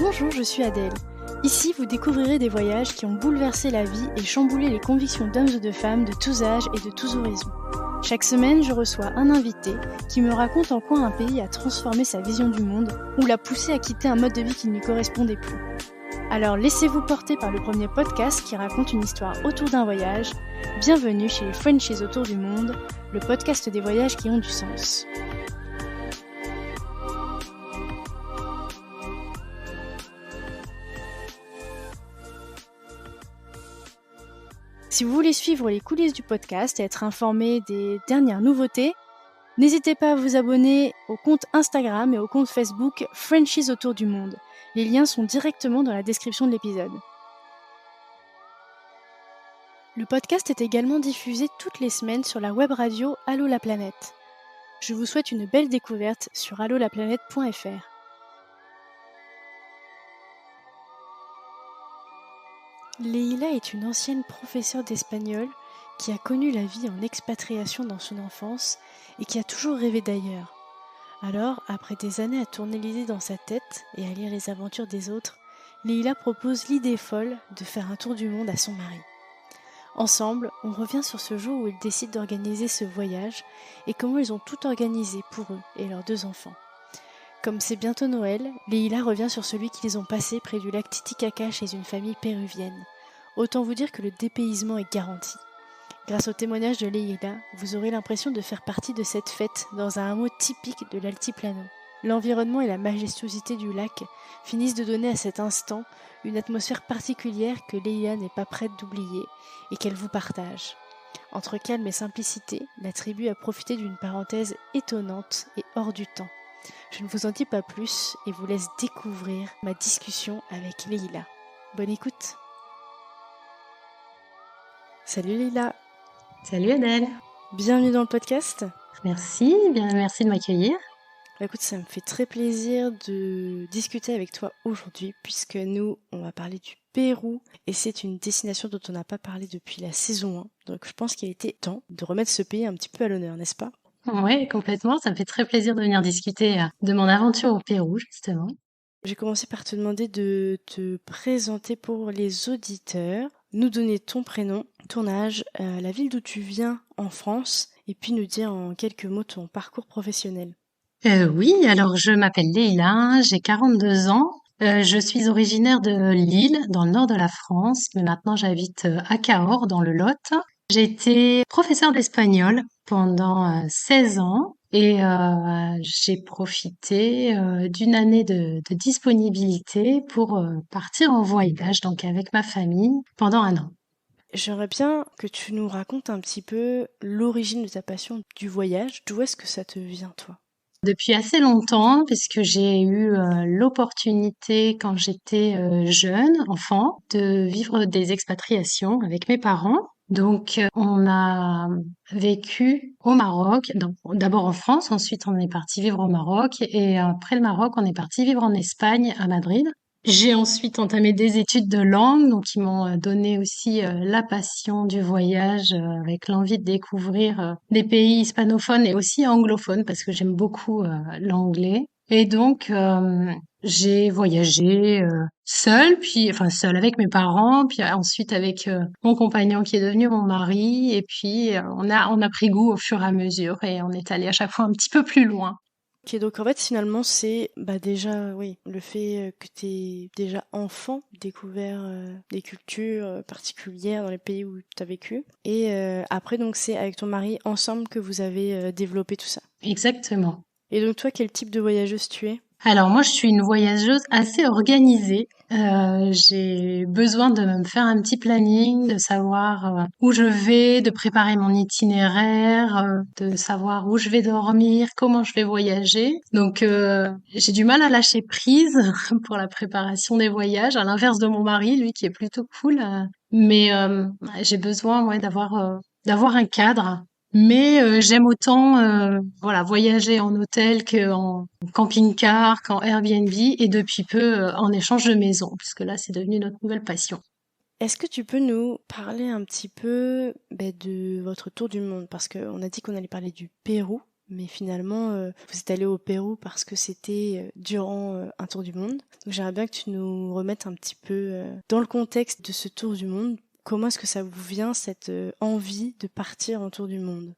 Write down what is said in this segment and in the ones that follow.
Bonjour, je suis Adèle. Ici, vous découvrirez des voyages qui ont bouleversé la vie et chamboulé les convictions d'hommes et de femmes de tous âges et de tous horizons. Chaque semaine, je reçois un invité qui me raconte en quoi un pays a transformé sa vision du monde ou l'a poussé à quitter un mode de vie qui ne lui correspondait plus. Alors laissez-vous porter par le premier podcast qui raconte une histoire autour d'un voyage. Bienvenue chez les Frenchies autour du monde, le podcast des voyages qui ont du sens. Si vous voulez suivre les coulisses du podcast et être informé des dernières nouveautés, n'hésitez pas à vous abonner au compte Instagram et au compte Facebook Frenchies autour du monde. Les liens sont directement dans la description de l'épisode. Le podcast est également diffusé toutes les semaines sur la web radio Allô la planète. Je vous souhaite une belle découverte sur allolaplanète.fr. Leïla est une ancienne professeure d'espagnol qui a connu la vie en expatriation dans son enfance et qui a toujours rêvé d'ailleurs. Alors, après des années à tourner l'idée dans sa tête et à lire les aventures des autres, Leïla propose l'idée folle de faire un tour du monde à son mari. Ensemble, on revient sur ce jour où ils décident d'organiser ce voyage et comment ils ont tout organisé pour eux et leurs 2 enfants. Comme c'est bientôt Noël, Leïla revient sur celui qu'ils ont passé près du lac Titicaca chez une famille péruvienne. Autant vous dire que le dépaysement est garanti. Grâce au témoignage de Leïla, vous aurez l'impression de faire partie de cette fête dans un hameau typique de l'Altiplano. L'environnement et la majestuosité du lac finissent de donner à cet instant une atmosphère particulière que Leïla n'est pas prête d'oublier et qu'elle vous partage. Entre calme et simplicité, la tribu a profité d'une parenthèse étonnante et hors du temps. Je ne vous en dis pas plus et vous laisse découvrir ma discussion avec Leïla. Bonne écoute. Salut Leïla. Salut Adèle. Bienvenue dans le podcast. Merci de m'accueillir. Écoute, ça me fait très plaisir de discuter avec toi aujourd'hui puisque nous, on va parler du Pérou et c'est une destination dont on n'a pas parlé depuis la saison 1. Donc je pense qu'il était temps de remettre ce pays un petit peu à l'honneur, n'est-ce pas ? Oui, complètement. Ça me fait très plaisir de venir discuter de mon aventure au Pérou, justement. J'ai commencé par te demander de te présenter pour les auditeurs, nous donner ton prénom, ton âge, la ville d'où tu viens en France et puis nous dire en quelques mots ton parcours professionnel. Oui, alors je m'appelle Leïla, j'ai 42 ans. Je suis originaire de Lille, dans le nord de la France, mais maintenant j'habite à Cahors, dans le Lot. J'ai été professeure d'espagnol pendant 16 ans et j'ai profité d'une année de disponibilité pour partir en voyage, donc avec ma famille, pendant 1 an. J'aimerais bien que tu nous racontes un petit peu l'origine de ta passion du voyage. D'où est-ce que ça te vient, toi ? Depuis assez longtemps, puisque j'ai eu l'opportunité quand j'étais jeune, enfant, de vivre des expatriations avec mes parents. Donc, on a vécu au Maroc, d'abord en France, ensuite on est parti vivre au Maroc, et après le Maroc, on est parti vivre en Espagne, à Madrid. J'ai ensuite entamé des études de langue, donc qui m'ont donné aussi la passion du voyage, avec l'envie de découvrir des pays hispanophones et aussi anglophones, parce que j'aime beaucoup l'anglais. Et donc, j'ai voyagé seule avec mes parents, puis ensuite avec mon compagnon qui est devenu mon mari, et puis on a pris goût au fur et à mesure, et on est allé à chaque fois un petit peu plus loin. Ok, donc en fait finalement c'est déjà oui le fait que tu aies déjà enfant découvert des cultures particulières dans les pays où tu as vécu et après donc c'est avec ton mari ensemble que vous avez développé tout ça. Exactement. Et donc toi quel type de voyageuse tu es ? Alors moi, je suis une voyageuse assez organisée. J'ai besoin de me faire un petit planning, de savoir où je vais, de préparer mon itinéraire, de savoir où je vais dormir, comment je vais voyager. Donc j'ai du mal à lâcher prise pour la préparation des voyages, à l'inverse de mon mari, lui qui est plutôt cool. Mais j'ai besoin d'avoir un cadre. Mais j'aime autant voyager en hôtel qu'en camping-car, qu'en Airbnb et depuis peu en échange de maison, puisque là c'est devenu notre nouvelle passion. Est-ce que tu peux nous parler un petit peu de votre tour du monde ? Parce qu'on a dit qu'on allait parler du Pérou, mais finalement, vous êtes allé au Pérou parce que c'était durant un tour du monde. Donc j'aimerais bien que tu nous remettes un petit peu dans le contexte de ce tour du monde. Comment est-ce que ça vous vient, cette envie de partir en tour du monde?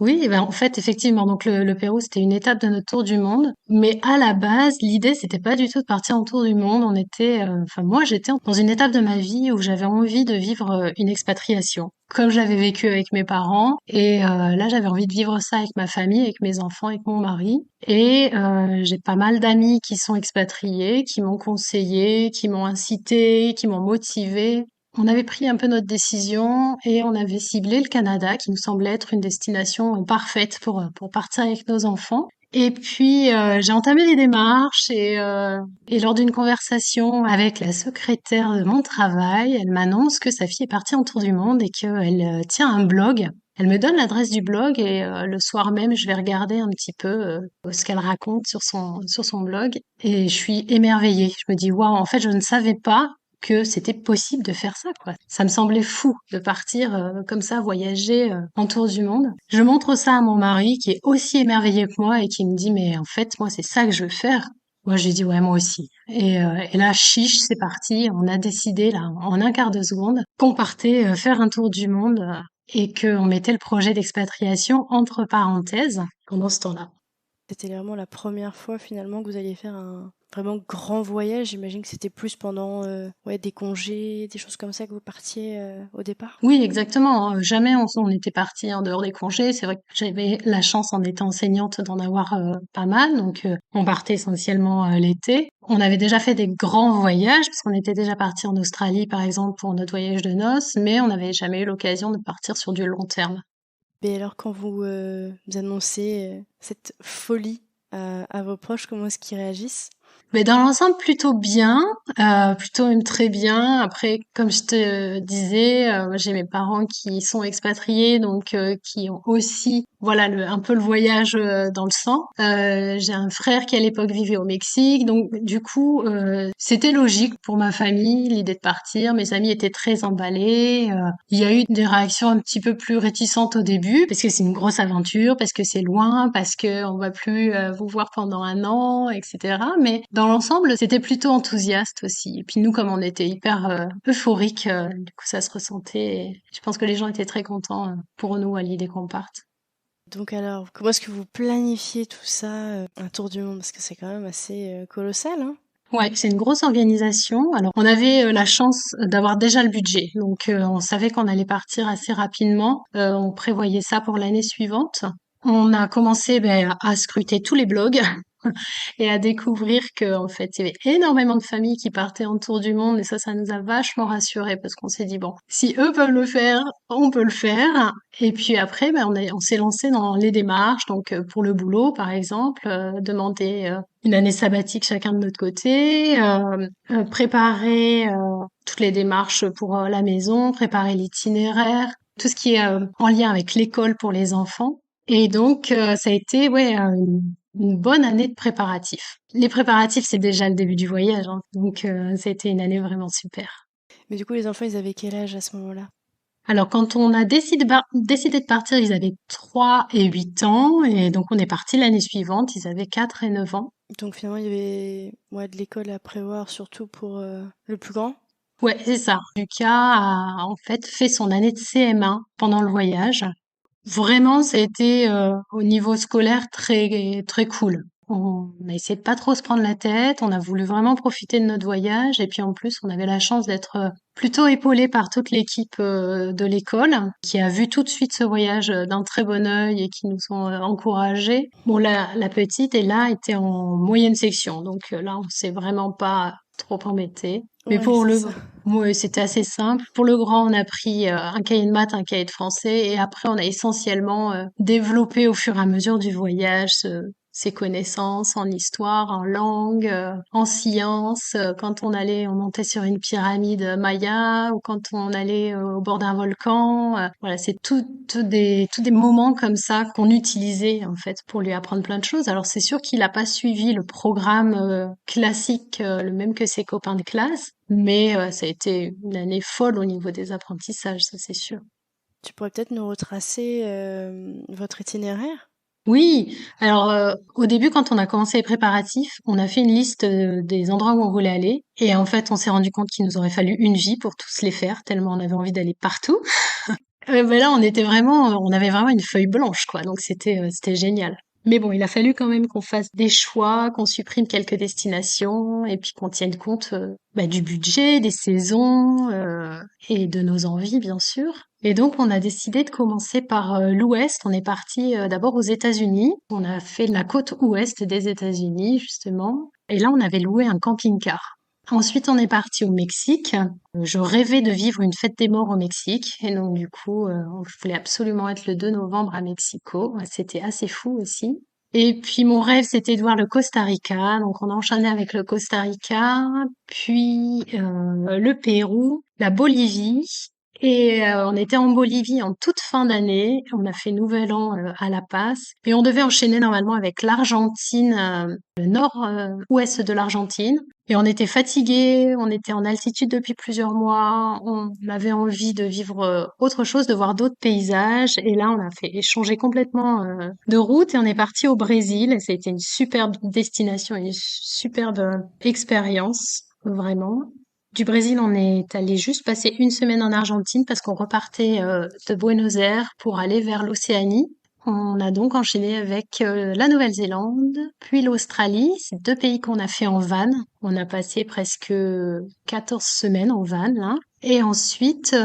Oui, ben en fait, effectivement, donc le Pérou, c'était une étape de notre tour du monde. Mais à la base, l'idée, c'était pas du tout de partir en tour du monde. Enfin moi, j'étais dans une étape de ma vie où j'avais envie de vivre une expatriation, comme j'avais vécu avec mes parents. Et là, j'avais envie de vivre ça avec ma famille, avec mes enfants, avec mon mari. Et j'ai pas mal d'amis qui sont expatriés, qui m'ont conseillé, qui m'ont incité, qui m'ont motivé. On avait pris un peu notre décision et on avait ciblé le Canada, qui nous semblait être une destination parfaite pour partir avec nos enfants. Et puis, j'ai entamé les démarches et lors d'une conversation avec la secrétaire de mon travail, elle m'annonce que sa fille est partie en tour du monde et qu'elle tient un blog. Elle me donne l'adresse du blog et le soir même, je vais regarder un petit peu ce qu'elle raconte sur son blog et je suis émerveillée. Je me dis, waouh, en fait, je ne savais pas que c'était possible de faire ça, quoi. Ça me semblait fou de partir comme ça, voyager en tour du monde. Je montre ça à mon mari qui est aussi émerveillé que moi et qui me dit, mais en fait, moi, c'est ça que je veux faire. Moi, j'ai dit, ouais, moi aussi. Et là, chiche, c'est parti. On a décidé, là, en un quart de seconde, qu'on partait faire un tour du monde et qu'on mettait le projet d'expatriation entre parenthèses pendant ce temps-là. C'était vraiment la première fois finalement que vous alliez faire un vraiment grand voyage. J'imagine que c'était plus pendant ouais, des congés, des choses comme ça que vous partiez au départ. Oui, exactement, hein. Jamais on était parti en dehors des congés. C'est vrai que j'avais la chance en étant enseignante d'en avoir pas mal, donc on partait essentiellement l'été. On avait déjà fait des grands voyages parce qu'on était déjà parti en Australie par exemple pour notre voyage de noces, mais on n'avait jamais eu l'occasion de partir sur du long terme. Et alors quand vous annoncez cette folie à vos proches, comment est-ce qu'ils réagissent? Mais dans l'ensemble, plutôt bien, plutôt même très bien. Après, comme je te disais, j'ai mes parents qui sont expatriés, donc qui ont aussi, voilà, un peu le voyage dans le sang. J'ai un frère qui à l'époque vivait au Mexique, donc du coup, c'était logique pour ma famille l'idée de partir. Mes amis étaient très emballés. Il y a eu des réactions un petit peu plus réticentes au début, parce que c'est une grosse aventure, parce que c'est loin, parce que on va plus vous voir pendant un an, etc. Mais dans l'ensemble, c'était plutôt enthousiaste aussi. Et puis nous, comme on était hyper euphoriques, du coup, ça se ressentait. Et je pense que les gens étaient très contents pour nous à l'idée qu'on parte. Donc alors, comment est-ce que vous planifiez tout ça, un tour du monde? Parce que c'est quand même assez colossal, hein? Ouais, c'est une grosse organisation. Alors, on avait la chance d'avoir déjà le budget. Donc, on savait qu'on allait partir assez rapidement. On prévoyait ça pour l'année suivante. On a commencé à scruter tous les blogs et à découvrir que en fait, il y avait énormément de familles qui partaient en tour du monde et ça nous a vachement rassurés parce qu'on s'est dit bon, si eux peuvent le faire, on peut le faire. Et puis après, on s'est lancé dans les démarches. Donc pour le boulot, par exemple, demander une année sabbatique chacun de notre côté, préparer toutes les démarches pour la maison, préparer l'itinéraire, tout ce qui est en lien avec l'école pour les enfants. Et donc, ça a été ouais, une bonne année de préparatifs. Les préparatifs, c'est déjà le début du voyage, hein. Donc, ça a été une année vraiment super. Mais du coup, les enfants, ils avaient quel âge à ce moment-là? Alors, quand on a décidé de partir, ils avaient 3 et 8 ans. Et donc, on est parti l'année suivante. Ils avaient 4 et 9 ans. Donc finalement, il y avait ouais, de l'école à prévoir, surtout pour le plus grand. Ouais, c'est ça. Lucas a en fait fait son année de CM1 pendant le voyage. Vraiment, ça a été au niveau scolaire très très cool. On a essayé de pas trop se prendre la tête. On a voulu vraiment profiter de notre voyage. Et puis en plus, on avait la chance d'être plutôt épaulé par toute l'équipe de l'école, qui a vu tout de suite ce voyage d'un très bon œil et qui nous ont encouragés. Bon, la petite, elle là, était en moyenne section. Donc là, on s'est vraiment pas trop embêté. Mais Ouais, pour c'est le ça. Ouais, c'était assez simple. Pour le grand, on a pris un cahier de maths, un cahier de français, et après, on a essentiellement développé au fur et à mesure du voyage ses connaissances en histoire, en langue, en sciences. Quand on allait, on montait sur une pyramide maya, ou quand on allait au bord d'un volcan. Voilà, c'est tous des moments comme ça qu'on utilisait en fait pour lui apprendre plein de choses. Alors c'est sûr qu'il n'a pas suivi le programme classique, le même que ses copains de classe. Mais ça a été une année folle au niveau des apprentissages, ça c'est sûr. Tu pourrais peut-être nous retracer votre itinéraire? Oui, alors au début, quand on a commencé les préparatifs, on a fait une liste des endroits où on voulait aller. Et en fait, on s'est rendu compte qu'il nous aurait fallu une vie pour tous les faire, tellement on avait envie d'aller partout. Ben là, on avait vraiment une feuille blanche, quoi. Donc c'était génial. Mais bon, il a fallu quand même qu'on fasse des choix, qu'on supprime quelques destinations et puis qu'on tienne compte du budget, des saisons et de nos envies, bien sûr. Et donc, on a décidé de commencer par l'Ouest. On est parti d'abord aux États-Unis. On a fait la côte Ouest des États-Unis, justement. Et là, on avait loué un camping-car. Ensuite, on est parti au Mexique. Je rêvais de vivre une fête des morts au Mexique. Et donc, du coup, je voulais absolument être le 2 novembre à Mexico. C'était assez fou aussi. Et puis, mon rêve, c'était de voir le Costa Rica. Donc, on a enchaîné avec le Costa Rica, puis le Pérou, la Bolivie. Et on était en Bolivie en toute fin d'année. On a fait Nouvel An à La Paz. Et on devait enchaîner normalement avec l'Argentine, le nord-ouest de l'Argentine. Et on était fatigués, on était en altitude depuis plusieurs mois, on avait envie de vivre autre chose, de voir d'autres paysages. Et là, on a fait changer complètement de route et on est parti au Brésil. Et ça a été une superbe destination, une superbe expérience, vraiment. Du Brésil, on est allé juste passer une semaine en Argentine parce qu'on repartait de Buenos Aires pour aller vers l'Océanie. On a donc enchaîné avec la Nouvelle-Zélande, puis l'Australie. C'est deux pays qu'on a fait en van. On a passé presque 14 semaines en van, là. Et ensuite,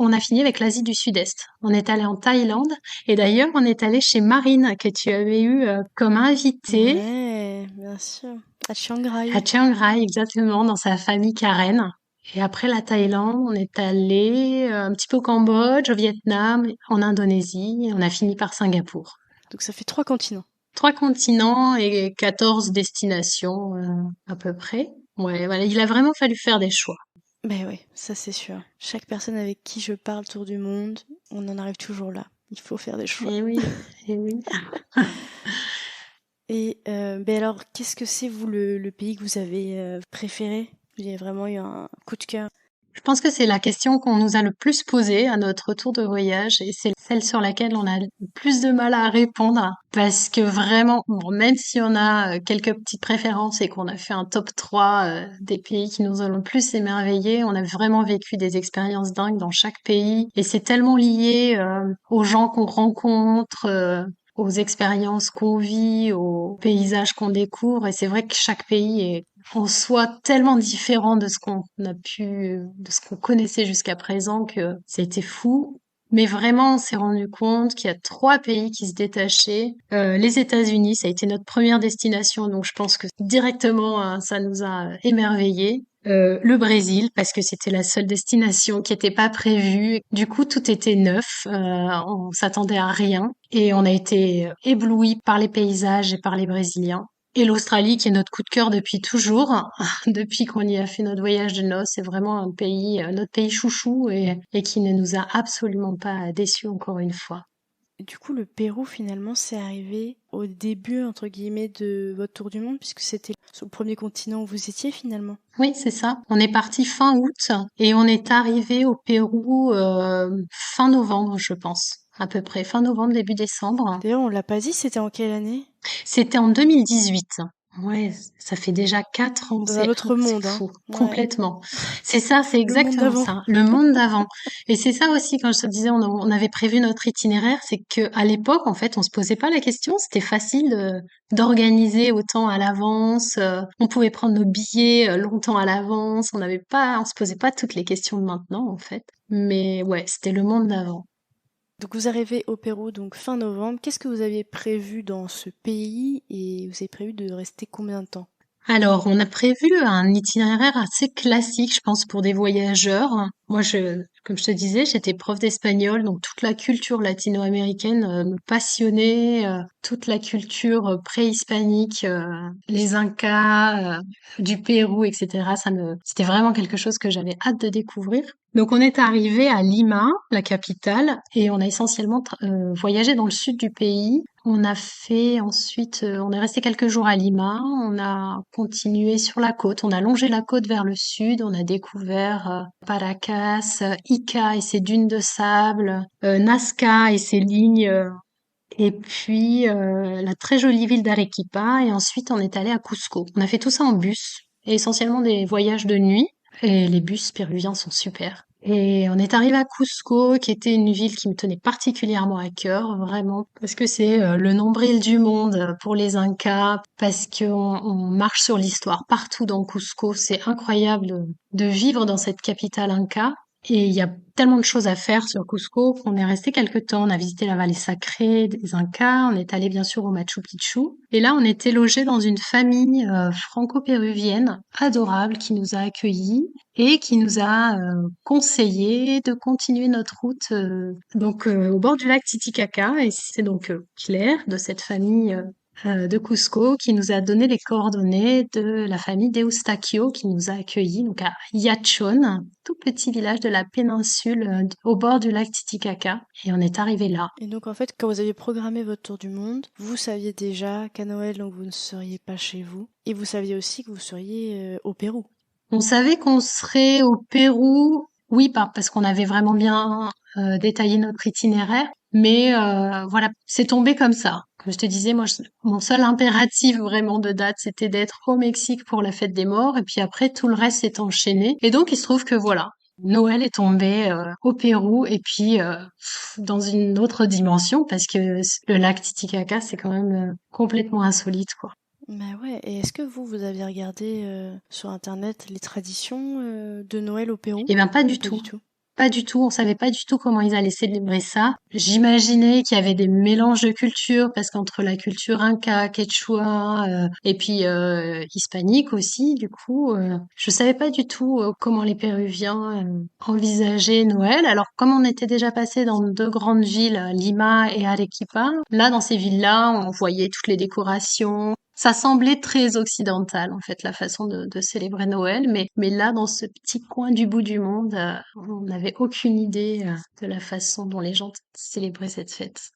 on a fini avec l'Asie du Sud-Est. On est allé en Thaïlande. Et d'ailleurs, on est allé chez Marine, que tu avais eu comme invitée Ouais, bien sûr. À à Shanghai. Chiang Rai, exactement, dans sa famille Karen. Et après la Thaïlande, on est allé un petit peu au Cambodge, au Vietnam, en Indonésie, et on a fini par Singapour. Donc ça fait 3 continents. 3 continents et 14 destinations, à peu près. Ouais, voilà, il a vraiment fallu faire des choix. Ben ouais, ça c'est sûr. Chaque personne avec qui je parle autour du monde, on en arrive toujours là. Il faut faire des choix. Eh oui, eh oui. Et ben alors, qu'est-ce que c'est vous le pays que vous avez préféré? Vous avez vraiment eu un coup de cœur? Je pense que c'est la question qu'on nous a le plus posée à notre retour de voyage et c'est celle sur laquelle on a le plus de mal à répondre parce que vraiment, bon, même si on a quelques petites préférences et qu'on a fait un top 3 des pays qui nous ont le plus émerveillés, on a vraiment vécu des expériences dingues dans chaque pays et c'est tellement lié aux gens qu'on rencontre, aux expériences qu'on vit, aux paysages qu'on découvre et c'est vrai que chaque pays est en soi tellement différent de ce qu'on a pu, de ce qu'on connaissait jusqu'à présent que c'était fou. Mais vraiment, on s'est rendu compte qu'il y a 3 pays qui se détachaient. Les États-Unis, ça a été notre première destination, donc je pense que directement, ça nous a émerveillés. Le Brésil, parce que c'était la seule destination qui n'était pas prévue. Du coup, tout était neuf. On s'attendait à rien. Et on a été éblouis par les paysages et par les Brésiliens. Et l'Australie, qui est notre coup de cœur depuis toujours, depuis qu'on y a fait notre voyage de noces, c'est vraiment un pays, notre pays chouchou et qui ne nous a absolument pas déçus encore une fois. Et du coup, le Pérou, finalement, c'est arrivé au début, entre guillemets, de votre tour du monde, puisque c'était sur le premier continent où vous étiez, finalement. Oui, c'est ça. On est parti fin août et on est arrivé au Pérou fin novembre, je pense, à peu près fin novembre, début décembre. D'ailleurs, on l'a pas dit, c'était en quelle année? C'était en 2018. Ouais, ça fait déjà 4 ans, Dans un autre c'est monde, hein. fou, Ouais. complètement. C'est ça, c'est Le monde exactement d'avant. ça, le monde d'avant. Et c'est ça aussi, quand je te disais, on avait prévu notre itinéraire, c'est que à l'époque, en fait, on se posait pas la question, c'était facile d'organiser autant à l'avance, on pouvait prendre nos billets longtemps à l'avance, on se posait pas toutes les questions de maintenant, en fait. Mais ouais, c'était le monde d'avant. Donc vous arrivez au Pérou donc fin novembre. Qu'est-ce que vous aviez prévu dans ce pays et vous avez prévu de rester combien de temps? Alors, on a prévu un itinéraire assez classique, je pense, pour des voyageurs. Moi, comme je te disais, j'étais prof d'espagnol, donc toute la culture latino-américaine me passionnait, toute la culture préhispanique, les Incas, du Pérou, etc. C'était vraiment quelque chose que j'avais hâte de découvrir. Donc, on est arrivé à Lima, la capitale, et on a essentiellement voyagé dans le sud du pays. On a fait ensuite, on est resté quelques jours à Lima, on a continué sur la côte, on a longé la côte vers le sud, on a découvert Paracas, Ica et ses dunes de sable, Nazca et ses lignes et puis la très jolie ville d'Arequipa, et ensuite on est allé à Cusco. On a fait tout ça en bus, et essentiellement des voyages de nuit, et les bus péruviens sont super. Et on est arrivé à Cusco, qui était une ville qui me tenait particulièrement à cœur, vraiment, parce que c'est le nombril du monde pour les Incas, parce qu'on marche sur l'histoire partout dans Cusco. C'est incroyable de vivre dans cette capitale Inca. Et il y a tellement de choses à faire sur Cusco qu'on est resté quelque temps. On a visité la vallée sacrée des Incas, on est allé bien sûr au Machu Picchu. Et là, on était logé dans une famille franco-péruvienne adorable qui nous a accueillis et qui nous a conseillé de continuer notre route au bord du lac Titicaca. Et c'est donc Claire de cette famille de Cusco qui nous a donné les coordonnées de la famille d'Eustachio qui nous a accueillis donc à Yachon, tout petit village de la péninsule au bord du lac Titicaca. Et on est arrivé là. Et donc en fait, quand vous aviez programmé votre tour du monde, vous saviez déjà qu'à Noël, donc vous ne seriez pas chez vous, et vous saviez aussi que vous seriez au Pérou. On savait qu'on serait au Pérou, oui, parce qu'on avait vraiment bien détaillé notre itinéraire, mais voilà, c'est tombé comme ça. Comme je te disais, moi, mon seul impératif vraiment de date, c'était d'être au Mexique pour la fête des morts, et puis après, tout le reste s'est enchaîné. Et donc, il se trouve que voilà, Noël est tombé au Pérou, et puis dans une autre dimension, parce que le lac Titicaca, c'est quand même complètement insolite, quoi. Bah ouais, et est-ce que vous aviez regardé sur internet les traditions de Noël au Pérou? Eh ben, pas Ou du pas tout. du tout? Pas du tout, on savait pas du tout comment ils allaient célébrer ça. J'imaginais qu'il y avait des mélanges de cultures parce qu'entre la culture inca, quechua et puis hispanique aussi, du coup, je savais pas du tout comment les Péruviens envisageaient Noël. Alors comme on était déjà passé dans deux grandes villes, Lima et Arequipa, là dans ces villes-là, on voyait toutes les décorations. Ça semblait très occidental, en fait, la façon de célébrer Noël, mais là, dans ce petit coin du bout du monde, on n'avait aucune idée de la façon dont les gens célébraient cette fête.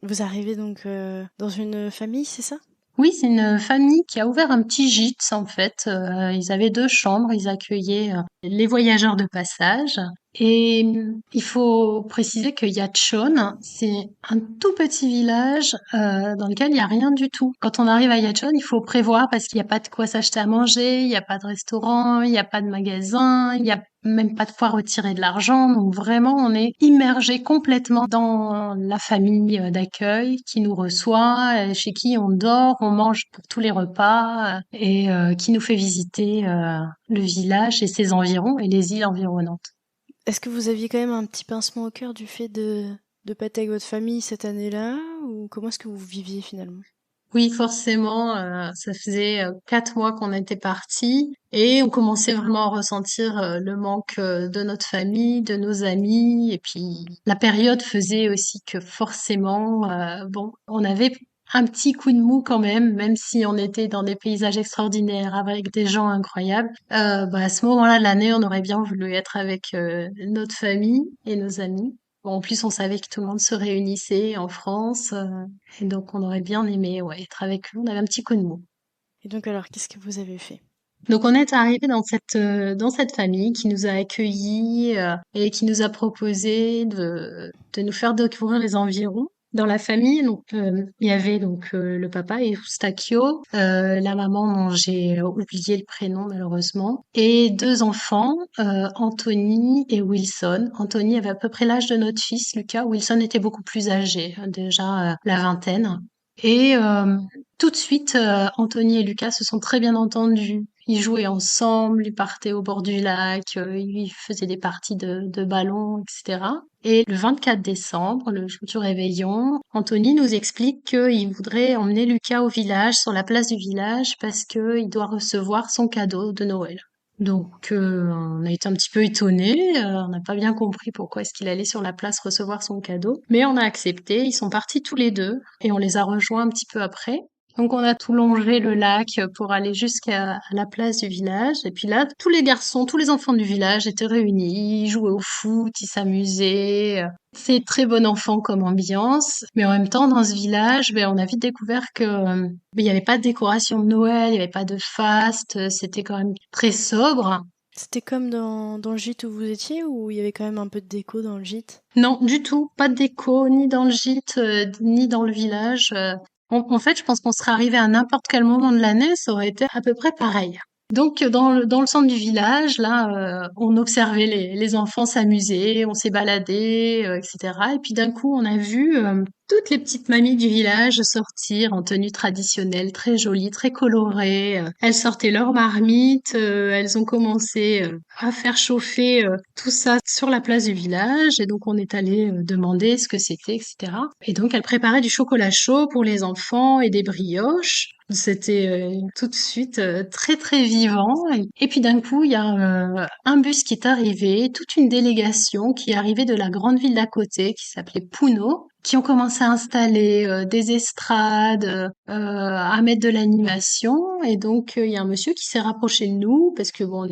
Vous arrivez donc dans une famille, c'est ça? Oui, c'est une famille qui a ouvert un petit gîte, en fait. Ils avaient deux chambres, ils accueillaient les voyageurs de passage. Et il faut préciser que Yatchon, c'est un tout petit village dans lequel il n'y a rien du tout. Quand on arrive à Yatchon, il faut prévoir parce qu'il n'y a pas de quoi s'acheter à manger, il n'y a pas de restaurant, il n'y a pas de magasin, il n'y a même pas de quoi retirer de l'argent. Donc vraiment, on est immergé complètement dans la famille d'accueil qui nous reçoit, chez qui on dort, on mange pour tous les repas et qui nous fait visiter le village et ses environs et les îles environnantes. Est-ce que vous aviez quand même un petit pincement au cœur du fait de pas être avec votre famille cette année-là, ou comment est-ce que vous viviez finalement? Oui, forcément, ça faisait 4 mois qu'on était partis et on commençait vraiment à ressentir le manque de notre famille, de nos amis. Et puis la période faisait aussi que forcément, bon, on avait un petit coup de mou quand même, même si on était dans des paysages extraordinaires avec des gens incroyables. À ce moment-là de l'année, on aurait bien voulu être avec notre famille et nos amis. Bon, en plus, on savait que tout le monde se réunissait en France. Et donc, on aurait bien aimé, ouais, être avec eux. On avait un petit coup de mou. Et donc alors, qu'est-ce que vous avez fait? Donc, on est arrivé dans cette famille qui nous a accueillis et qui nous a proposé de nous faire découvrir les environs. Dans la famille, donc il y avait donc le papa Eustachio, la maman dont j'ai oublié le prénom malheureusement, et deux enfants, Anthony et Wilson. Anthony avait à peu près l'âge de notre fils Lucas. Wilson était beaucoup plus âgé, déjà la vingtaine. Et tout de suite, Anthony et Lucas se sont très bien entendus. Ils jouaient ensemble, ils partaient au bord du lac, ils faisaient des parties de ballon, etc. Et le 24 décembre, le jour du réveillon, Anthony nous explique qu'il voudrait emmener Lucas au village, sur la place du village, parce qu'il doit recevoir son cadeau de Noël. Donc, on a été un petit peu étonnés, on n'a pas bien compris pourquoi est-ce qu'il allait sur la place recevoir son cadeau, mais on a accepté. Ils sont partis tous les deux et on les a rejoints un petit peu après. Donc, on a tout longé le lac pour aller jusqu'à la place du village. Et puis là, tous les garçons, tous les enfants du village étaient réunis. Ils jouaient au foot, ils s'amusaient. C'est très bon enfant comme ambiance. Mais en même temps, dans ce village, on a vite découvert que il n'y avait pas de décoration de Noël, il n'y avait pas de faste. C'était quand même très sobre. C'était comme dans le gîte où vous étiez ou il y avait quand même un peu de déco dans le gîte? Non, du tout, pas de déco, ni dans le gîte, ni dans le village. En fait, je pense qu'on serait arrivé à n'importe quel moment de l'année, ça aurait été à peu près pareil. Donc, dans le centre du village, là, on observait les enfants s'amuser, on s'est baladé, etc. Et puis d'un coup, on a vu toutes les petites mamies du village sortir en tenue traditionnelle, très jolie, très colorée. Elles sortaient leurs marmites, elles ont commencé à faire chauffer tout ça sur la place du village. Et donc, on est allé demander ce que c'était, etc. Et donc, elles préparaient du chocolat chaud pour les enfants et des brioches. C'était tout de suite très très vivant. Et puis d'un coup, il y a un bus qui est arrivé, toute une délégation qui est arrivée de la grande ville d'à côté, qui s'appelait Puno, qui ont commencé à installer des estrades, à mettre de l'animation. Et donc, il y a un monsieur qui s'est rapproché de nous parce que bon,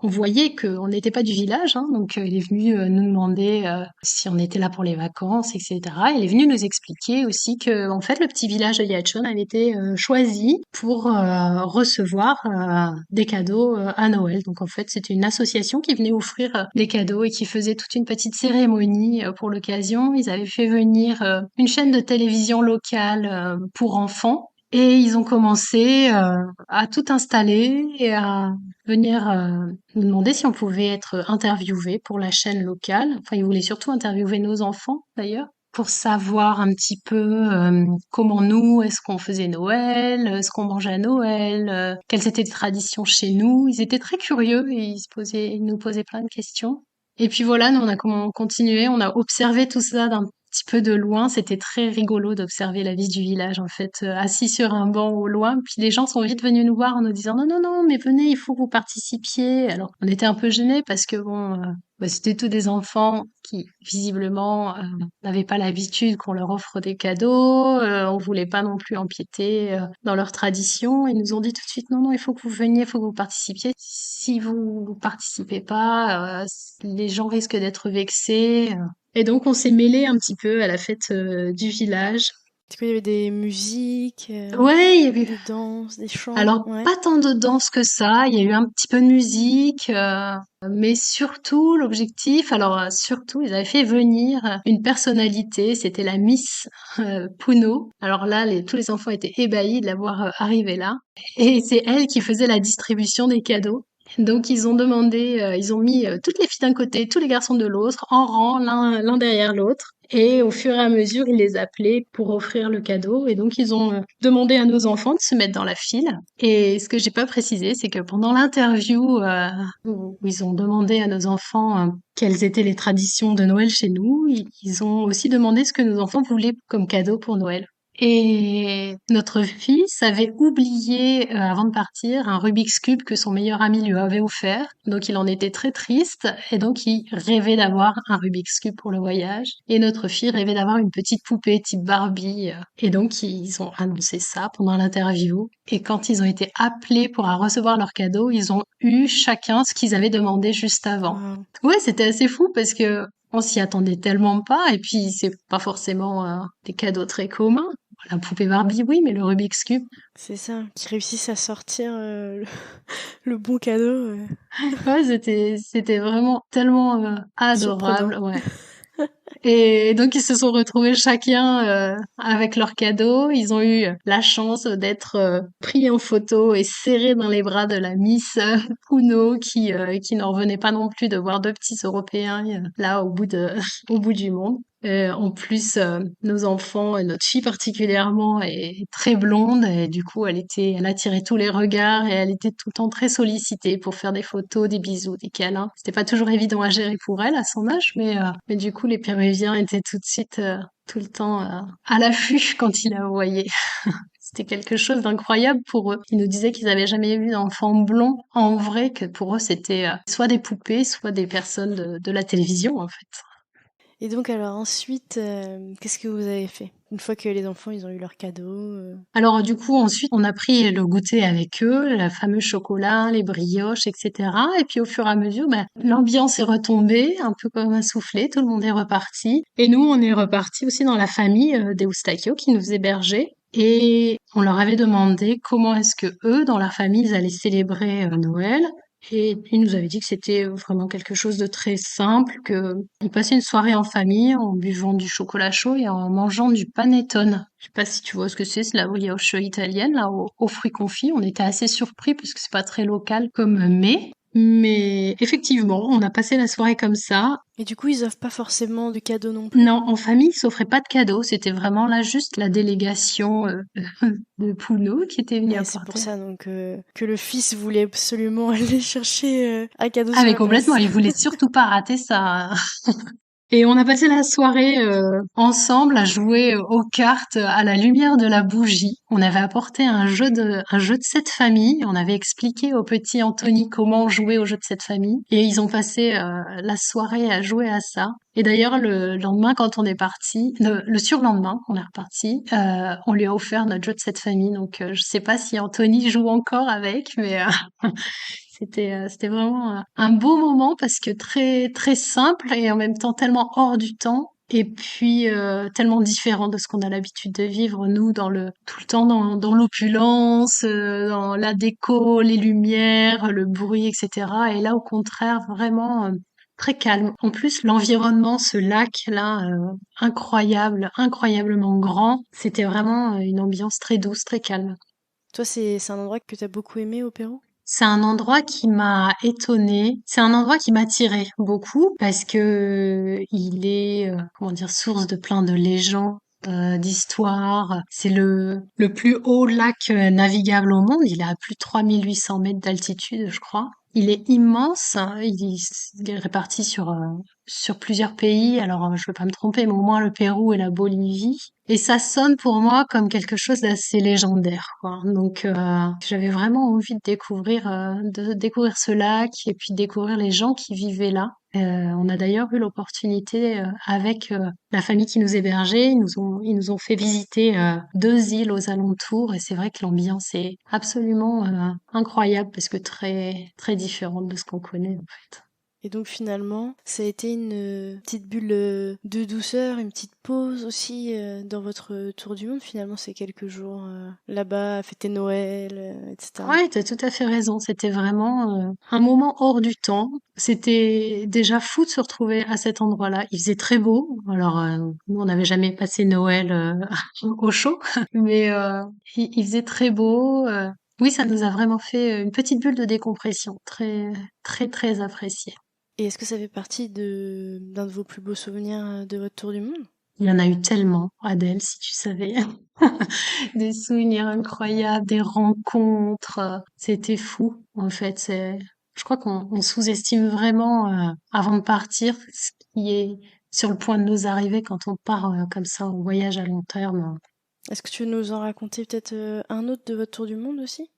on voyait qu'on n'était pas du village, hein, donc il est venu nous demander si on était là pour les vacances, etc. Il est venu nous expliquer aussi que, en fait, le petit village de Yachon avait été choisi pour recevoir des cadeaux à Noël. Donc, en fait, c'était une association qui venait offrir des cadeaux et qui faisait toute une petite cérémonie pour l'occasion. Ils avaient fait venir une chaîne de télévision locale pour enfants. Et ils ont commencé à tout installer et à venir nous demander si on pouvait être interviewés pour la chaîne locale. Enfin, ils voulaient surtout interviewer nos enfants, d'ailleurs, pour savoir un petit peu comment nous, est-ce qu'on faisait Noël, ce qu'on mangeait à Noël, quelles étaient les traditions chez nous. Ils étaient très curieux et ils nous posaient plein de questions. Et puis voilà, nous on a continué, on a observé tout ça d'un petit peu de loin. C'était très rigolo d'observer la vie du village en fait, assis sur un banc au loin. Puis les gens sont vite venus nous voir en nous disant non non non, mais venez, il faut que vous participiez. Alors on était un peu gênés parce que bon, c'était tous des enfants qui visiblement n'avaient pas l'habitude qu'on leur offre des cadeaux. On voulait pas non plus empiéter dans leurs traditions. Ils nous ont dit tout de suite non non, il faut que vous veniez, il faut que vous participiez. Si vous participez pas, les gens risquent d'être vexés. Et donc on s'est mêlé un petit peu à la fête du village. Est-ce qu'il y avait des musiques, Ouais, il y avait des danses, des chants? alors Ouais. pas tant de danse que ça, il y a eu un petit peu de musique, mais surtout l'objectif, alors surtout ils avaient fait venir une personnalité, c'était la Miss Puno. Alors là, tous les enfants étaient ébahis de la voir arriver là, et c'est elle qui faisait la distribution des cadeaux. Donc ils ont demandé, ils ont mis toutes les filles d'un côté, tous les garçons de l'autre, en rang, l'un derrière l'autre. Et au fur et à mesure, ils les appelaient pour offrir le cadeau. Et donc, ils ont demandé à nos enfants de se mettre dans la file. Et ce que j'ai pas précisé, c'est que pendant l'interview où ils ont demandé à nos enfants quelles étaient les traditions de Noël chez nous, ils ont aussi demandé ce que nos enfants voulaient comme cadeau pour Noël. Et notre fils avait oublié, avant de partir, un Rubik's Cube que son meilleur ami lui avait offert. Donc il en était très triste et donc il rêvait d'avoir un Rubik's Cube pour le voyage. Et notre fille rêvait d'avoir une petite poupée type Barbie. Et donc ils ont annoncé ça pendant l'interview. Et quand ils ont été appelés pour recevoir leur cadeau, ils ont eu chacun ce qu'ils avaient demandé juste avant. Waouh. Ouais, c'était assez fou parce que on s'y attendait tellement pas et puis c'est pas forcément des cadeaux très communs. La poupée Barbie, oui, mais le Rubik's Cube, C'est ça, qu'ils réussissent à sortir le bon cadeau. ouais, c'était vraiment tellement Surprenant. adorable, ouais. Et donc ils se sont retrouvés chacun avec leur cadeau. Ils ont eu la chance d'être pris en photo et serrés dans les bras de la Miss Puno qui n'en revenait pas non plus de voir deux petits Européens là au bout du monde. En plus, nos enfants, et notre fille particulièrement, est très blonde et du coup, elle attirait tous les regards et elle était tout le temps très sollicitée pour faire des photos, des bisous, des câlins. C'était pas toujours évident à gérer pour elle à son âge, mais du coup, les Péruviens étaient tout de suite, tout le temps à l'affût quand ils la voyaient. C'était quelque chose d'incroyable pour eux. Ils nous disaient qu'ils avaient jamais vu d'enfants blonds en vrai, que pour eux, c'était soit des poupées, soit des personnes de la télévision, en fait. Et donc alors ensuite, qu'est-ce que vous avez fait? Une fois que les enfants ils ont eu leur cadeau, Alors du coup, ensuite, on a pris le goûter avec eux, le fameux chocolat, les brioches, etc. Et puis au fur et à mesure, l'ambiance est retombée, un peu comme un soufflet, tout le monde est reparti. Et nous, on est reparti aussi dans la famille des Eustachio qui nous hébergeait. Et on leur avait demandé comment est-ce que eux, dans leur famille, ils allaient célébrer Noël. Et il nous avait dit que c'était vraiment quelque chose de très simple, que il passait une soirée en famille en buvant du chocolat chaud et en mangeant du panettone. Je sais pas si tu vois ce que c'est la brioche italienne, là, aux fruits confits. On était assez surpris parce que c'est pas très local comme mets. Mais effectivement, on a passé la soirée comme ça. Et du coup, ils offrent pas forcément de cadeaux non plus? Non, en famille, ils s'offraient pas de cadeaux. C'était vraiment là juste la délégation de Poulot qui était venue Ouais, c'est pour apporter. ça donc que le fils voulait absolument aller chercher un cadeau Ah sur mais la complètement, place. il voulait surtout pas rater ça. Et on a passé la soirée ensemble à jouer aux cartes à la lumière de la bougie. On avait apporté un jeu de cette famille. On avait expliqué au petit Anthony comment jouer au jeu de cette famille. Et ils ont passé la soirée à jouer à ça. Et d'ailleurs, le lendemain, quand on est parti, le surlendemain, on est reparti, on lui a offert notre jeu de cette famille. Donc, je sais pas si Anthony joue encore avec, mais c'était vraiment un beau moment parce que très très simple et en même temps tellement hors du temps et puis tellement différent de ce qu'on a l'habitude de vivre nous dans le tout le temps dans l'opulence, dans la déco, les lumières, le bruit, etc. Et là au contraire vraiment très calme. En plus l'environnement, ce lac là incroyable, incroyablement grand, c'était vraiment une ambiance très douce, très calme. Toi, c'est un endroit que t'as beaucoup aimé au Pérou? C'est un endroit qui m'a étonnée. C'est un endroit qui m'attirait beaucoup parce que il est, comment dire, source de plein de légendes, d'histoires. C'est le plus haut lac navigable au monde. Il est à plus de 3800 mètres d'altitude, je crois. Il est immense, hein. Il est réparti sur plusieurs pays. Alors, je ne vais pas me tromper, mais au moins le Pérou et la Bolivie. Et ça sonne pour moi comme quelque chose d'assez légendaire, quoi. Donc, j'avais vraiment envie de découvrir ce lac et puis de découvrir les gens qui vivaient là. On a d'ailleurs eu l'opportunité, avec la famille qui nous hébergeait, ils nous ont fait visiter deux îles aux alentours et c'est vrai que l'ambiance est absolument incroyable parce que très très différente de ce qu'on connaît en fait. Et donc finalement, ça a été une petite bulle de douceur, une petite pause aussi dans votre tour du monde. Finalement, c'est quelques jours là-bas à fêter Noël, etc. Ouais, t'as tout à fait raison. C'était vraiment un moment hors du temps. C'était déjà fou de se retrouver à cet endroit-là. Il faisait très beau. Alors, nous, on n'avait jamais passé Noël au chaud, mais il faisait très beau. Oui, ça nous a vraiment fait une petite bulle de décompression, très, très, très appréciée. Et est-ce que ça fait partie d'un de vos plus beaux souvenirs de votre tour du monde? Il y en a eu tellement, Adèle, si tu savais. Des souvenirs incroyables, des rencontres. C'était fou, en fait. Je crois qu'on sous-estime vraiment, avant de partir, ce qui est sur le point de nous arriver quand on part comme ça en voyage à long terme. Est-ce que tu veux nous en raconter peut-être un autre de votre tour du monde aussi?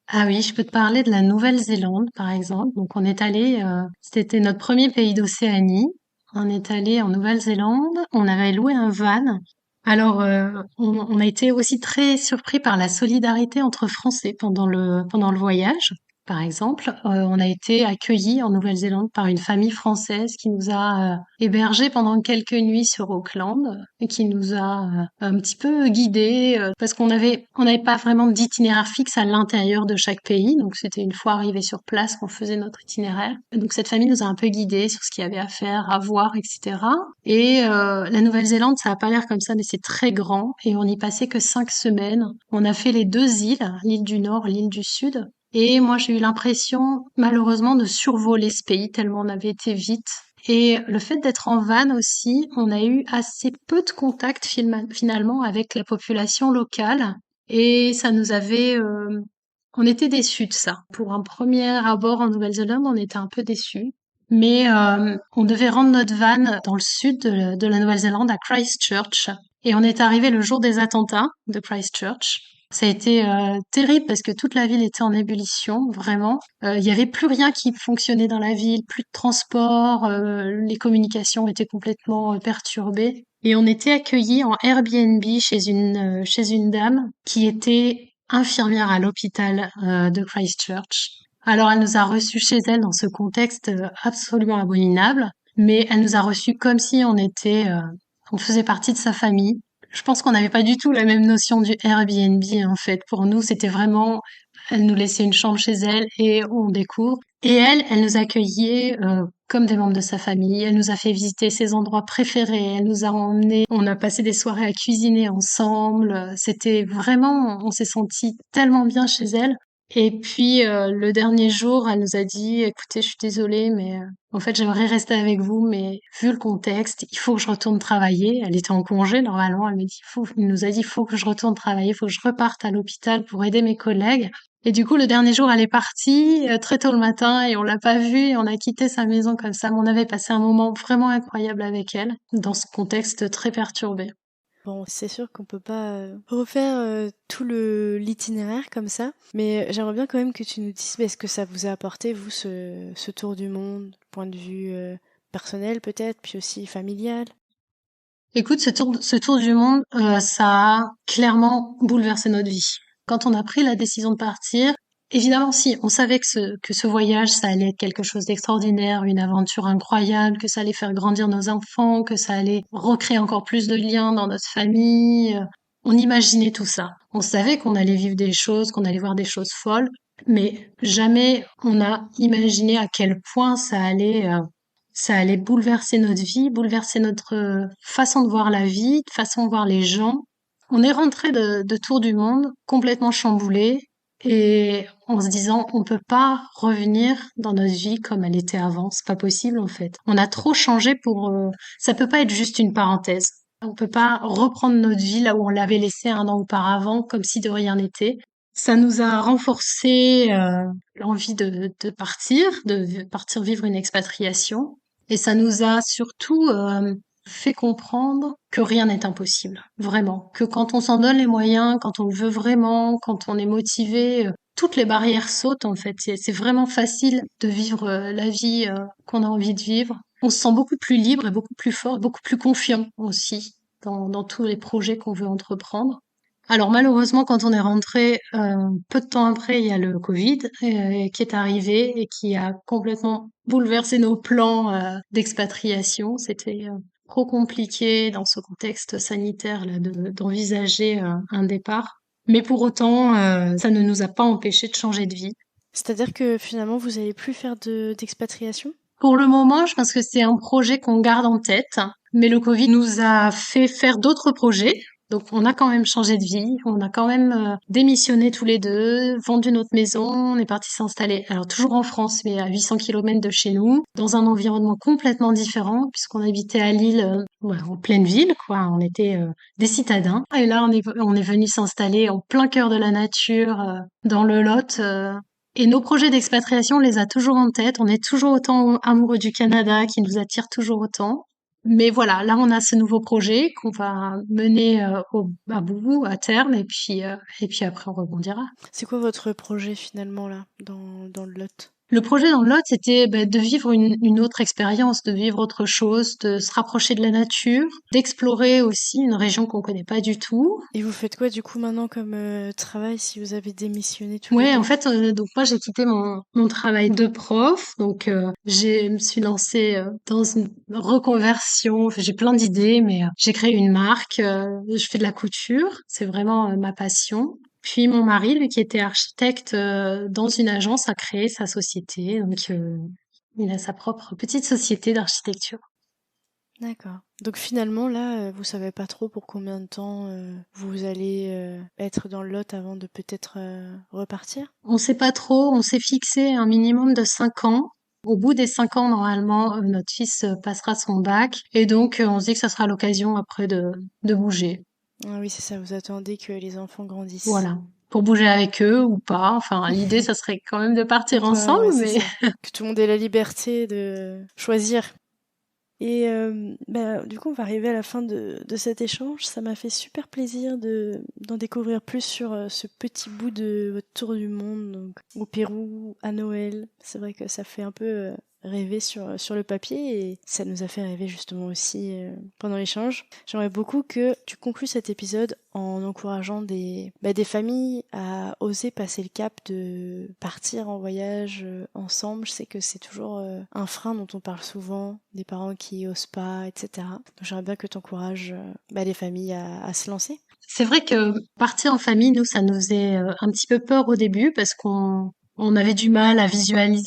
Ah oui, je peux te parler de la Nouvelle-Zélande, par exemple. Donc, on est allé, c'était notre premier pays d'Océanie. On est allé en Nouvelle-Zélande. On avait loué un van. Alors, on a été aussi très surpris par la solidarité entre Français pendant le voyage. Par exemple, on a été accueillis en Nouvelle-Zélande par une famille française qui nous a hébergés pendant quelques nuits sur Auckland et qui nous a un petit peu guidés parce on n'avait pas vraiment d'itinéraire fixe à l'intérieur de chaque pays. Donc, c'était une fois arrivé sur place qu'on faisait notre itinéraire. Donc, cette famille nous a un peu guidés sur ce qu'il y avait à faire, à voir, etc. Et la Nouvelle-Zélande, ça a pas l'air comme ça, mais c'est très grand. Et on n'y passait que 5 semaines. On a fait les deux îles, l'île du Nord, l'île du Sud. Et moi, j'ai eu l'impression, malheureusement, de survoler ce pays tellement on avait été vite. Et le fait d'être en van aussi, on a eu assez peu de contact finalement avec la population locale. Et ça nous avait... on était déçus de ça. Pour un premier abord en Nouvelle-Zélande, on était un peu déçus. Mais on devait rendre notre van dans le sud de la Nouvelle-Zélande, à Christchurch. Et on est arrivé le jour des attentats de Christchurch. Ça a été terrible parce que toute la ville était en ébullition, vraiment. Il y avait plus rien qui fonctionnait dans la ville, plus de transport, les communications étaient complètement perturbées. Et on était accueillis en Airbnb chez une dame qui était infirmière à l'hôpital de Christchurch. Alors, elle nous a reçus chez elle dans ce contexte absolument abominable, mais elle nous a reçus comme si on faisait partie de sa famille. Je pense qu'on n'avait pas du tout la même notion du Airbnb, en fait. Pour nous, c'était vraiment Elle nous laissait une chambre chez elle et on découvre. Et elle nous accueillait comme des membres de sa famille. Elle nous a fait visiter ses endroits préférés. Elle nous a emmenés. On a passé des soirées à cuisiner ensemble. C'était vraiment, on s'est senti tellement bien chez elle. Et puis le dernier jour, elle nous a dit, écoutez, je suis désolée, mais en fait, j'aimerais rester avec vous, mais vu le contexte, il faut que je retourne travailler. Elle était en congé normalement. Elle nous a dit, il faut que je retourne travailler, il faut que je reparte à l'hôpital pour aider mes collègues. Et du coup, le dernier jour, elle est partie très tôt le matin et on l'a pas vue et on a quitté sa maison comme ça. Mais on avait passé un moment vraiment incroyable avec elle dans ce contexte très perturbé. Bon, c'est sûr qu'on peut pas refaire tout l'itinéraire comme ça, mais j'aimerais bien quand même que tu nous dises ce que ça vous a apporté, vous, ce tour du monde, point de vue personnel peut-être, puis aussi familial. Écoute, ce tour du monde, ça a clairement bouleversé notre vie. Quand on a pris la décision de partir, évidemment, si, on savait que ce voyage, ça allait être quelque chose d'extraordinaire, une aventure incroyable, que ça allait faire grandir nos enfants, que ça allait recréer encore plus de liens dans notre famille. On imaginait tout ça. On savait qu'on allait vivre des choses, qu'on allait voir des choses folles, mais jamais on a imaginé à quel point ça allait bouleverser notre vie, bouleverser notre façon de voir la vie, de façon de voir les gens. On est rentré de tour du monde complètement chamboulé et en se disant on peut pas revenir dans notre vie comme elle était avant, c'est pas possible en fait. On a trop changé pour ça peut pas être juste une parenthèse. On peut pas reprendre notre vie là où on l'avait laissée un an auparavant comme si de rien n'était. Ça nous a renforcé l'envie de partir vivre une expatriation. Et ça nous a surtout fait comprendre que rien n'est impossible, vraiment. Que quand on s'en donne les moyens, quand on le veut vraiment, quand on est motivé, toutes les barrières sautent en fait. C'est vraiment facile de vivre la vie qu'on a envie de vivre. On se sent beaucoup plus libre et beaucoup plus fort, beaucoup plus confiant aussi dans tous les projets qu'on veut entreprendre. Alors malheureusement, quand on est rentré, peu de temps après, il y a le Covid qui est arrivé et qui a complètement bouleversé nos plans d'expatriation. C'était trop compliqué dans ce contexte sanitaire là d'envisager un départ. Mais pour autant, ça ne nous a pas empêché de changer de vie. C'est-à-dire que finalement, vous allez plus faire d'expatriation? Pour le moment, je pense que c'est un projet qu'on garde en tête, mais le Covid nous a fait faire d'autres projets. Donc, on a quand même changé de vie, on a quand même démissionné tous les deux, vendu notre maison, on est parti s'installer, alors toujours en France, mais à 800 kilomètres de chez nous, dans un environnement complètement différent, puisqu'on habitait à Lille, ouais, en pleine ville, quoi. On était des citadins. Et là, on est venu s'installer en plein cœur de la nature, dans le Lot, et nos projets d'expatriation, on les a toujours en tête. On est toujours autant amoureux du Canada, qui nous attire toujours autant. Mais voilà, là, on a ce nouveau projet qu'on va mener à bout, à terme, et puis après, on rebondira. C'est quoi votre projet finalement là, dans le Lot? Le projet dans le Lot, c'était de vivre une autre expérience, de vivre autre chose, de se rapprocher de la nature, d'explorer aussi une région qu'on connaît pas du tout. Et vous faites quoi du coup maintenant comme travail si vous avez démissionné tous les Ouais, en deux? fait, donc moi j'ai quitté mon travail de prof, donc me suis lancée dans une reconversion. Enfin, j'ai plein d'idées, mais j'ai créé une marque. Je fais de la couture, c'est vraiment ma passion. Puis mon mari, lui qui était architecte dans une agence, a créé sa société, donc il a sa propre petite société d'architecture. D'accord. Donc finalement là, vous savez pas trop pour combien de temps vous allez être dans le Lot avant de peut-être repartir? On sait pas trop, on s'est fixé un minimum de 5 ans. Au bout des 5 ans, normalement, notre fils passera son bac. Et donc, on se dit que ça sera l'occasion après de bouger. Ah oui, c'est ça, vous attendez que les enfants grandissent. Voilà. Pour bouger avec eux ou pas. Enfin, l'idée, ça serait quand même de Ou partir pas, ensemble, ouais, c'est mais ça. Que tout le monde ait la liberté de choisir. Et du coup, on va arriver à la fin de cet échange. Ça m'a fait super plaisir d'en découvrir plus sur ce petit bout de votre tour du monde, donc au Pérou, à Noël. C'est vrai que ça fait un peu rêver sur le papier et ça nous a fait rêver justement aussi pendant l'échange. J'aimerais beaucoup que tu conclues cet épisode en encourageant des familles à oser passer le cap de partir en voyage ensemble. Je sais que c'est toujours un frein dont on parle souvent, des parents qui osent pas, etc. Donc j'aimerais bien que tu encourages les familles à se lancer. C'est vrai que partir en famille, nous, ça nous faisait un petit peu peur au début parce qu'on avait du mal à visualiser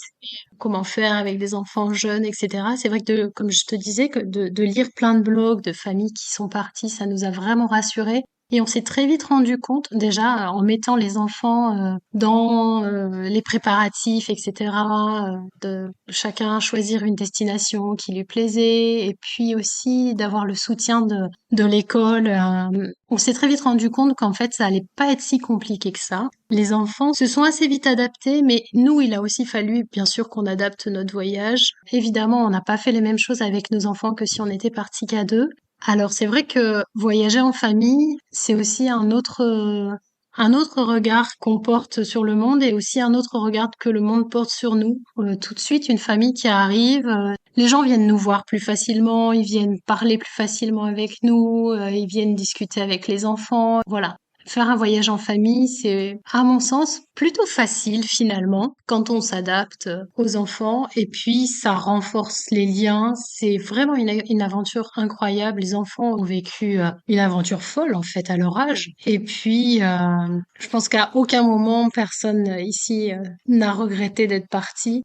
comment faire avec des enfants jeunes, etc. C'est vrai que, comme je te disais, que de lire plein de blogs de familles qui sont parties, ça nous a vraiment rassurés. Et on s'est très vite rendu compte, déjà, en mettant les enfants dans les préparatifs, etc., de chacun choisir une destination qui lui plaisait, et puis aussi d'avoir le soutien de l'école. On s'est très vite rendu compte qu'en fait, ça allait pas être si compliqué que ça. Les enfants se sont assez vite adaptés, mais nous, il a aussi fallu, bien sûr, qu'on adapte notre voyage. Évidemment, on n'a pas fait les mêmes choses avec nos enfants que si on était partis qu'à deux. Alors, c'est vrai que voyager en famille, c'est aussi un autre regard qu'on porte sur le monde et aussi un autre regard que le monde porte sur nous. Tout de suite, une famille qui arrive, les gens viennent nous voir plus facilement, ils viennent parler plus facilement avec nous, ils viennent discuter avec les enfants. Voilà. Faire un voyage en famille, c'est, à mon sens, plutôt facile finalement quand on s'adapte aux enfants et puis ça renforce les liens. C'est vraiment une aventure incroyable. Les enfants ont vécu une aventure folle en fait à leur âge. Et puis, je pense qu'à aucun moment personne ici n'a regretté d'être parti.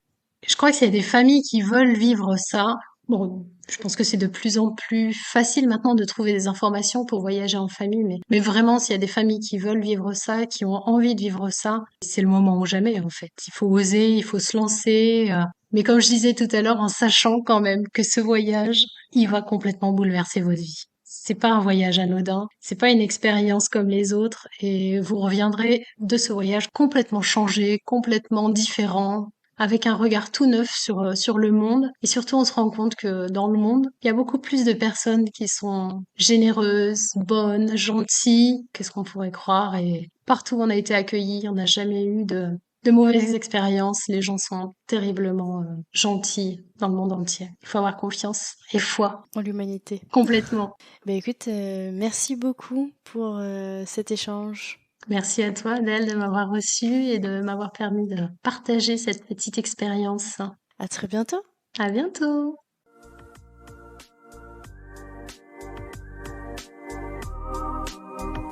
Je crois qu'il y a des familles qui veulent vivre ça. Bon, je pense que c'est de plus en plus facile maintenant de trouver des informations pour voyager en famille, mais vraiment, s'il y a des familles qui veulent vivre ça, qui ont envie de vivre ça, c'est le moment ou jamais, en fait. Il faut oser, il faut se lancer. Mais comme je disais tout à l'heure, en sachant quand même que ce voyage, il va complètement bouleverser votre vie. C'est pas un voyage anodin, c'est pas une expérience comme les autres, et vous reviendrez de ce voyage complètement changé, complètement différent, avec un regard tout neuf sur le monde. Et surtout, on se rend compte que dans le monde, il y a beaucoup plus de personnes qui sont généreuses, bonnes, gentilles, qu'est-ce qu'on pourrait croire. Et partout où on a été accueillis, on n'a jamais eu de mauvaises expériences. Les gens sont terriblement gentils dans le monde entier. Il faut avoir confiance et foi. En l'humanité. Complètement. Écoute, merci beaucoup pour cet échange. Merci à toi, Adèle, de m'avoir reçue et de m'avoir permis de partager cette petite expérience. À très bientôt. À bientôt.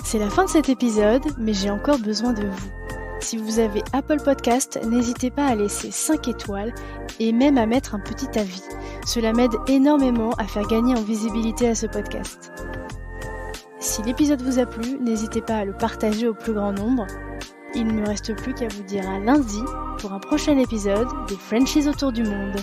C'est la fin de cet épisode, mais j'ai encore besoin de vous. Si vous avez Apple Podcast, n'hésitez pas à laisser 5 étoiles et même à mettre un petit avis. Cela m'aide énormément à faire gagner en visibilité à ce podcast. Si l'épisode vous a plu, n'hésitez pas à le partager au plus grand nombre. Il ne me reste plus qu'à vous dire à lundi pour un prochain épisode des Frenchies autour du monde.